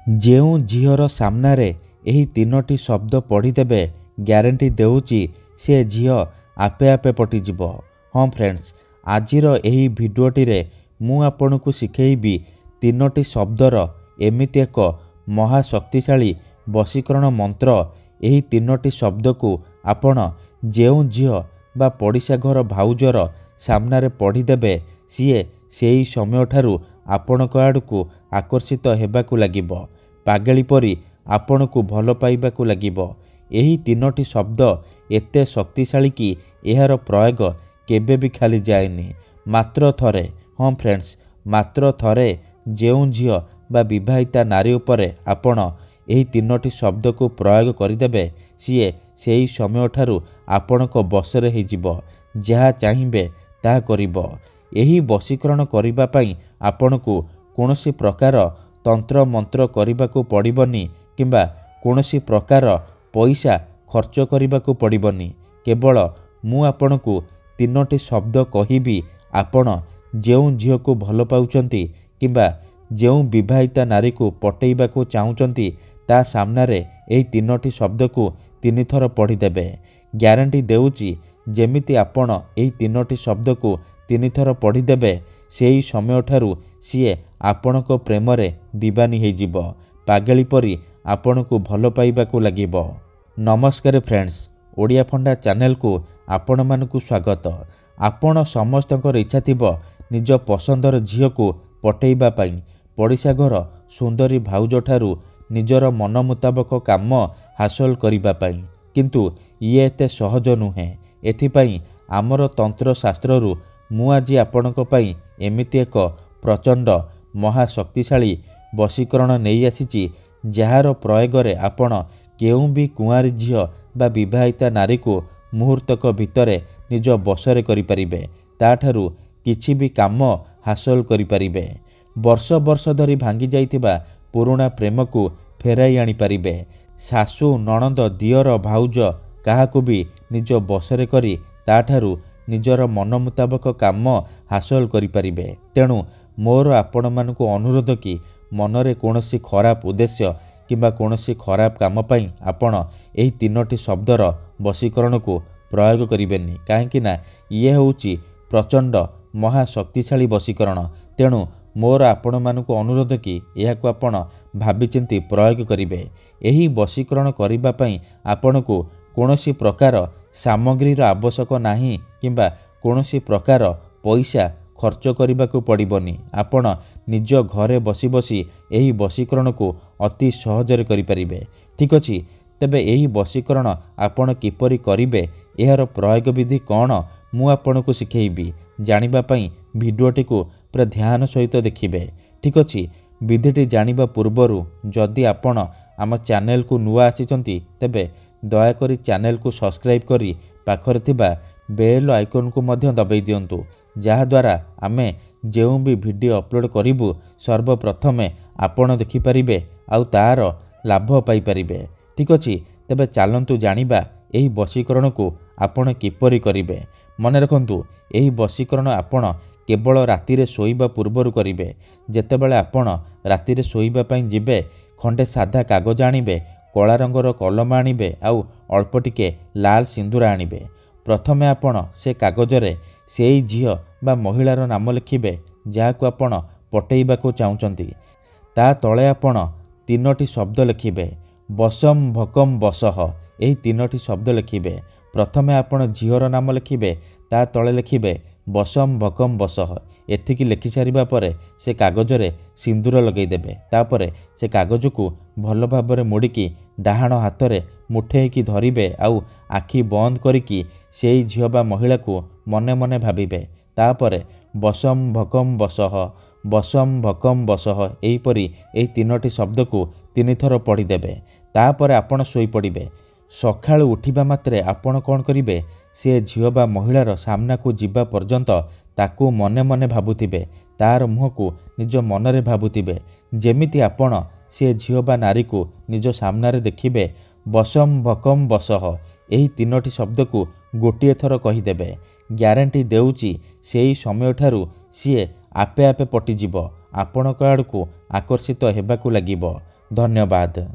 ଯେଉଁ ଝିଅର ସାମ୍ନାରେ ଏହି ତିନୋଟି ଶବ୍ଦ ପଢ଼ିଦେବେ ଗ୍ୟାରେଣ୍ଟି ଦେଉଛି ସେ ଝିଅ ଆପେ ଆପେ ପଟିଯିବ। ହଁ ଫ୍ରେଣ୍ଡସ୍, ଆଜିର ଏହି ଭିଡ଼ିଓଟିରେ ମୁଁ ଆପଣଙ୍କୁ ଶିଖେଇବି ତିନୋଟି ଶବ୍ଦର ଏମିତି ଏକ ମହାଶକ୍ତିଶାଳୀ ବଶୀକରଣ ମନ୍ତ୍ର। ଏହି ତିନୋଟି ଶବ୍ଦକୁ ଆପଣ ଯେଉଁ ଝିଅ ବା ପଡ଼ିଶା ଘର ଭାଉଜର ସାମ୍ନାରେ ପଢ଼ିଦେବେ ସିଏ ସେହି ସମୟଠାରୁ ଆପଣଙ୍କ ଆଡ଼କୁ ଆକର୍ଷିତ ହେବାକୁ ଲାଗିବ, ପାଗଳି ପରି ଆପଣଙ୍କୁ ଭଲ ପାଇବାକୁ ଲାଗିବ। ଏହି ତିନୋଟି ଶବ୍ଦ ଏତେ ଶକ୍ତିଶାଳୀ କି ଏହାର ପ୍ରୟୋଗ କେବେ ବି ଖାଲି ଯାଏନି। ମାତ୍ର ଥରେ, ହଁ ଫ୍ରେଣ୍ଡସ୍, ମାତ୍ର ଥରେ ଯେଉଁ ଝିଅ ବା ବିବାହିତା ନାରୀ ଉପରେ ଆପଣ ଏହି ତିନୋଟି ଶବ୍ଦକୁ ପ୍ରୟୋଗ କରିଦେବେ ସିଏ ସେହି ସମୟଠାରୁ ଆପଣଙ୍କ ବଶରେ ହୋଇଯିବ, ଯାହା ଚାହିଁବେ ତାହା କରିବ। ଏହି ବଶୀକରଣ କରିବା ପାଇଁ ଆପଣଙ୍କୁ କୌଣସି ପ୍ରକାର ତନ୍ତ୍ର ମନ୍ତ୍ର କରିବାକୁ ପଡ଼ିବନି କିମ୍ବା କୌଣସି ପ୍ରକାର ପଇସା ଖର୍ଚ୍ଚ କରିବାକୁ ପଡ଼ିବନି। କେବଳ ମୁଁ ଆପଣଙ୍କୁ ତିନୋଟି ଶବ୍ଦ କହିବି, ଆପଣ ଯେଉଁ ଝିଅକୁ ଭଲ ପାଉଛନ୍ତି କିମ୍ବା ଯେଉଁ ବିବାହିତା ନାରୀକୁ ପଟେଇବାକୁ ଚାହୁଁଛନ୍ତି ତା ସାମ୍ନାରେ ଏହି ତିନୋଟି ଶବ୍ଦକୁ 3 ଥର ପଢ଼ିଦେବେ। ଗ୍ୟାରେଣ୍ଟି ଦେଉଛି ଯେମିତି ଆପଣ ଏହି ତିନୋଟି ଶବ୍ଦକୁ 3 ଥର ପଢ଼ିଦେବେ ସେହି ସମୟଠାରୁ ସିଏ ଆପଣଙ୍କ ପ୍ରେମରେ ଦିବାନୀ ହୋଇଯିବ, ପାଗଳି ପରି ଆପଣଙ୍କୁ ଭଲ ପାଇବାକୁ ଲାଗିବ। ନମସ୍କାର ଫ୍ରେଣ୍ଡସ୍, ଓଡ଼ିଆ ଫଣ୍ଡା ଚ୍ୟାନେଲକୁ ଆପଣମାନଙ୍କୁ ସ୍ୱାଗତ। ଆପଣ ସମସ୍ତଙ୍କର ଇଚ୍ଛା ଥିବ ନିଜ ପସନ୍ଦର ଝିଅକୁ ପଟେଇବା ପାଇଁ, ପଡ଼ିଶା ଘର ସୁନ୍ଦରୀ ଭାଉଜଠାରୁ ନିଜର ମନ ମୁତାବକ କାମ ହାସଲ କରିବା ପାଇଁ। କିନ୍ତୁ ଇଏ ଏତେ ସହଜ ନୁହେଁ। ଏଥିପାଇଁ ଆମର ତନ୍ତ୍ରଶାସ୍ତ୍ରରୁ ମୁଁ ଆଜି ଆପଣଙ୍କ ପାଇଁ ଏମିତି ଏକ ପ୍ରଚଣ୍ଡ ମହାଶକ୍ତିଶାଳୀ ବଶୀକରଣ ନେଇ ଆସିଛି, ଯାହାର ପ୍ରୟୋଗରେ ଆପଣ କେଉଁ ବି କୁଆଁରୀ ଝିଅ ବା ବିବାହିତା ନାରୀକୁ ମୁହୂର୍ତ୍ତକ ଭିତରେ ନିଜ ବଶରେ କରିପାରିବେ, ତାଠାରୁ କିଛି ବି କାମ ହାସଲ କରିପାରିବେ। ବର୍ଷ ବର୍ଷ ଧରି ଭାଙ୍ଗି ଯାଇଥିବା ପୁରୁଣା ପ୍ରେମକୁ ଫେରାଇ ଆଣିପାରିବେ। ଶାଶୁ, ନଣନ୍ଦ, ଦିଅର, ଭାଉଜ କାହାକୁ ବି ନିଜ ବଶରେ କରି ତାଠାରୁ ନିଜର ମନ ମୁତାବକ କାମ ହାସଲ କରିପାରିବେ। ତେଣୁ ମୋର ଆପଣମାନଙ୍କୁ ଅନୁରୋଧ କି ମନରେ କୌଣସି ଖରାପ ଉଦ୍ଦେଶ୍ୟ କିମ୍ବା କୌଣସି ଖରାପ କାମ ପାଇଁ ଆପଣ ଏହି ତିନୋଟି ଶବ୍ଦର ବଶୀକରଣକୁ ପ୍ରୟୋଗ କରିବେନି, କାହିଁକି ନା ଇଏ ହେଉଛି ପ୍ରଚଣ୍ଡ ମହାଶକ୍ତିଶାଳୀ ବଶୀକରଣ। ତେଣୁ ମୋର ଆପଣମାନଙ୍କୁ ଅନୁରୋଧ କି ଏହାକୁ ଆପଣ ଭାବିଚିନ୍ତି ପ୍ରୟୋଗ କରିବେ। ଏହି ବଶୀକରଣ କରିବା ପାଇଁ ଆପଣଙ୍କୁ କୌଣସି ପ୍ରକାର ସାମଗ୍ରୀର ଆବଶ୍ୟକ ନାହିଁ କିମ୍ବା କୌଣସି ପ୍ରକାର ପଇସା ଖର୍ଚ୍ଚ କରିବାକୁ ପଡ଼ିବନି। ଆପଣ ନିଜ ଘରେ ବସି ବସି ଏହି ବଶୀକରଣକୁ ଅତି ସହଜରେ କରିପାରିବେ। ଠିକ୍ ଅଛି, ତେବେ ଏହି ବଶୀକରଣ ଆପଣ କିପରି କରିବେ, ଏହାର ପ୍ରୟୋଗ ବିଧି କ'ଣ ମୁଁ ଆପଣଙ୍କୁ ଶିଖେଇବି। ଜାଣିବା ପାଇଁ ଭିଡ଼ିଓଟିକୁ ପୁରା ଧ୍ୟାନ ସହିତ ଦେଖିବେ। ଠିକ୍ ଅଛି, ବିଧିଟି ଜାଣିବା ପୂର୍ବରୁ ଯଦି ଆପଣ ଆମ ଚ୍ୟାନେଲକୁ ନୂଆ ଆସିଛନ୍ତି ତେବେ ଦୟାକରି ଚ୍ୟାନେଲକୁ ସବସ୍କ୍ରାଇବ୍ କରି ପାଖରେ ଥିବା ବେଲ୍ ଆଇକନ୍କୁ ମଧ୍ୟ ଦବାଇ ଦିଅନ୍ତୁ, ଯାହାଦ୍ୱାରା ଆମେ ଯେଉଁ ବି ଭିଡ଼ିଓ ଅପଲୋଡ଼ କରିବୁ ସର୍ବପ୍ରଥମେ ଆପଣ ଦେଖିପାରିବେ ଆଉ ତାର ଲାଭ ପାଇପାରିବେ। ଠିକ୍ ଅଛି, ତେବେ ଚାଲନ୍ତୁ ଜାଣିବା ଏହି ବଶୀକରଣକୁ ଆପଣ କିପରି କରିବେ। ମନେ ରଖନ୍ତୁ, ଏହି ବଶୀକରଣ ଆପଣ କେବଳ ରାତିରେ ଶୋଇବା ପୂର୍ବରୁ କରିବେ। ଯେତେବେଳେ ଆପଣ ରାତିରେ ଶୋଇବା ପାଇଁ ଯିବେ, ଖଣ୍ଡେ ସାଧା କାଗଜ ଆଣିବେ, କଳା ରଙ୍ଗର କଲମ ଆଣିବେ ଆଉ ଅଳ୍ପ ଟିକେ ଲାଲ ସିନ୍ଦୁର ଆଣିବେ। ପ୍ରଥମେ ଆପଣ ସେ କାଗଜରେ ସେଇ ଝିଅ ବା ମହିଳାର ନାମ ଲେଖିବେ ଯାହାକୁ ଆପଣ ପଟେଇବାକୁ ଚାହୁଁଛନ୍ତି। ତା ତଳେ ଆପଣ ତିନୋଟି ଶବ୍ଦ ଲେଖିବେ, ବଶମ୍ ଭକମ୍ ବଶଃ। ଏହି ତିନୋଟି ଶବ୍ଦ ଲେଖିବେ। ପ୍ରଥମେ ଆପଣ ଝିଅର ନାମ ଲେଖିବେ, ତା ତଳେ ଲେଖିବେ ବଶମ୍ ଭକମ୍ ବଶଃ। ଏତିକି ଲେଖିସାରିବା ପରେ ସେ କାଗଜରେ ସିନ୍ଦୁର ଲଗାଇଦେବେ। ତାପରେ ସେ କାଗଜକୁ ଭଲ ଭାବରେ ମୋଡ଼ିକି ଡାହାଣ ହାତରେ ମୁଠେଇକି ଧରିବେ ଆଉ ଆଖି ବନ୍ଦ କରିକି ସେଇ ଝିଅ ବା ମହିଳାକୁ ମନେ ମନେ ଭାବିବେ। ତାପରେ ବଶମ୍ ଭକମ୍ ବଶଃ, ବଶମ୍ ଭକମ୍ ବଶଃ, ଏହିପରି ଏହି ତିନୋଟି ଶବ୍ଦକୁ 3 ଥର ପଢ଼ିଦେବେ। ତାପରେ ଆପଣ ଶୋଇପଡ଼ିବେ। ସକାଳୁ ଉଠିବା ମାତ୍ରେ ଆପଣ କ'ଣ କରିବେ, ସେ ଝିଅ ବା ମହିଳାର ସାମ୍ନାକୁ ଯିବା ପର୍ଯ୍ୟନ୍ତ ତାକୁ ମନେ ମନେ ଭାବୁଥିବେ, ତାର ମୁହଁକୁ ନିଜ ମନରେ ଭାବୁଥିବେ, ଯେମିତି ଆପଣ ସେ ଝିଅ ବା ନାରୀକୁ ନିଜ ସାମ୍ନାରେ ଦେଖିବେ। ବଶମ୍ ଭକମ୍ ବଶଃ ଏହି ତିନୋଟି ଶବ୍ଦକୁ ଗୋଟିଏ ଥର କହିଦେବେ। ଗ୍ୟାରେଣ୍ଟି ଦେଉଛି ସେହି ସମୟଠାରୁ ସିଏ ଆପେ ଆପେ ପଟିଯିବ, ଆପଣଙ୍କ ଆଡ଼କୁ ଆକର୍ଷିତ ହେବାକୁ ଲାଗିବ। ଧନ୍ୟବାଦ।